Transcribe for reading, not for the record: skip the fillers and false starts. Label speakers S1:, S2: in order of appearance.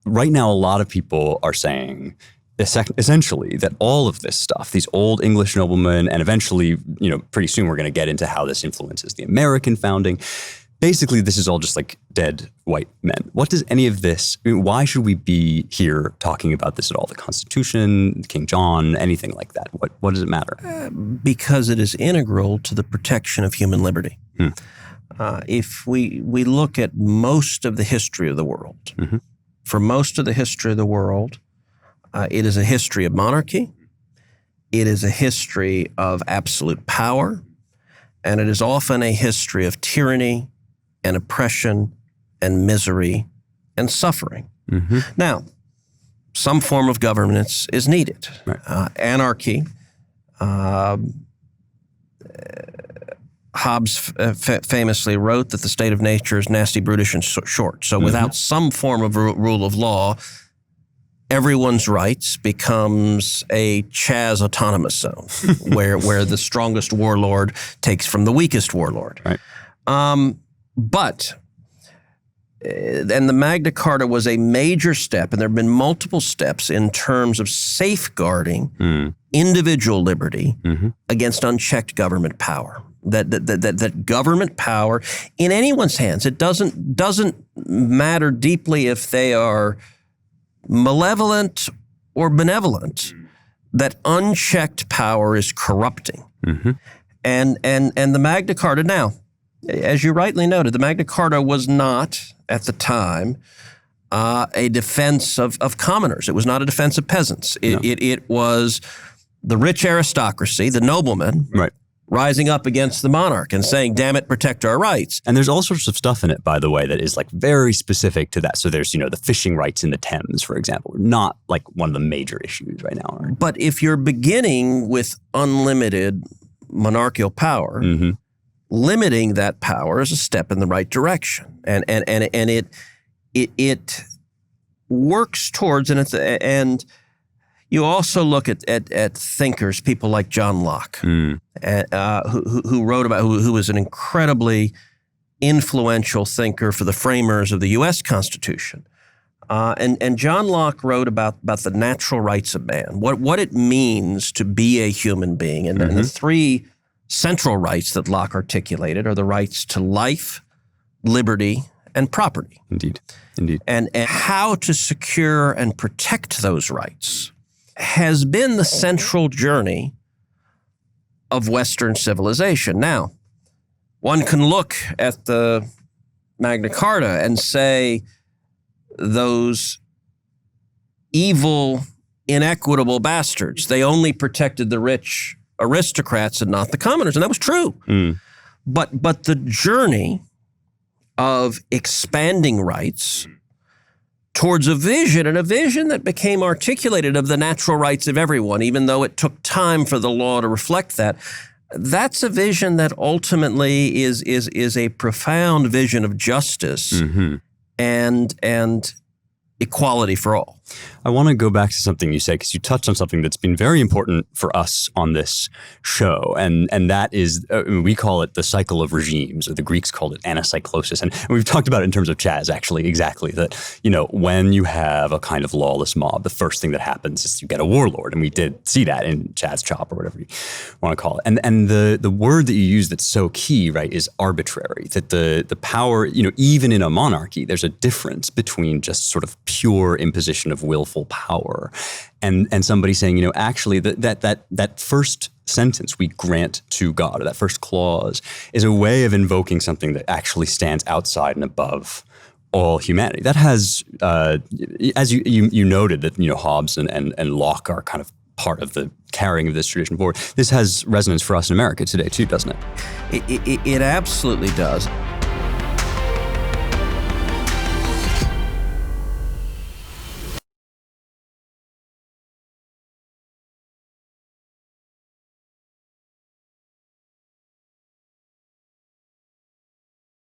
S1: right now, a lot of people are saying essentially that all of this stuff, these old English noblemen, and eventually, pretty soon we're going to get into how this influences the American founding. Basically, this is all just like dead white men. What does any of this, why should we be here talking about this at all? The Constitution, King John, anything like that? What does it matter?
S2: Because it is integral to the protection of human liberty. If we look at most of the history of the world, for most of the history of the world, it is a history of monarchy. It is a history of absolute power. And it is often a history of tyranny and oppression and misery and suffering. Now, some form of governance is needed.
S1: Right.
S2: Anarchy. Hobbes famously wrote that the state of nature is nasty, brutish, and short. So without some form of rule of law, everyone's rights becomes a Chaz autonomous zone where the strongest warlord takes from the weakest warlord.
S1: Right.
S2: And the Magna Carta was a major step, and there have been multiple steps in terms of safeguarding individual liberty against unchecked government power. That government power in anyone's hands, it doesn't matter deeply if they are malevolent or benevolent, that unchecked power is corrupting. And the Magna Carta, now, as you rightly noted, the Magna Carta was not, at the time, a defense of commoners. It was not a defense of peasants. It was the rich aristocracy, the noblemen,
S1: Right.
S2: rising up against the monarch and saying, damn it, protect our rights.
S1: And there's all sorts of stuff in it, by the way, that is like very specific to that. So there's, the fishing rights in the Thames, for example, not like one of the major issues right now. Right?
S2: But if you're beginning with unlimited monarchical power, limiting that power is a step in the right direction. And it works towards, and you also look at thinkers, people like John Locke, who wrote about, who was an incredibly influential thinker for the framers of the U.S. Constitution. And John Locke wrote about the natural rights of man, what it means to be a human being. And the three central rights that Locke articulated are the rights to life, liberty, and property.
S1: Indeed.
S2: And how to secure and protect those rights has been the central journey of Western civilization. Now, one can look at the Magna Carta and say those evil, inequitable bastards, they only protected the rich aristocrats and not the commoners, and that was true. But the journey of expanding rights towards a vision that became articulated of the natural rights of everyone, even though it took time for the law to reflect that. That's a vision that ultimately is a profound vision of justice and equality for all.
S1: I want to go back to something you said, because you touched on something that's been very important for us on this show, and that is, we call it the cycle of regimes, or the Greeks called it Antipsychosis, and we've talked about it in terms of Chaz, actually, exactly, that, when you have a kind of lawless mob, the first thing that happens is you get a warlord, and we did see that in Chaz Chop, or whatever you want to call it, and the word that you use that's so key, right, is arbitrary, that the power, even in a monarchy, there's a difference between just sort of pure imposition of willful power and somebody saying, actually that first sentence we grant to God, or that first clause, is a way of invoking something that actually stands outside and above all humanity. That has, as you noted, that Hobbes and Locke are kind of part of the carrying of this tradition forward. This has resonance for us in America today too, doesn't it?
S2: It absolutely does.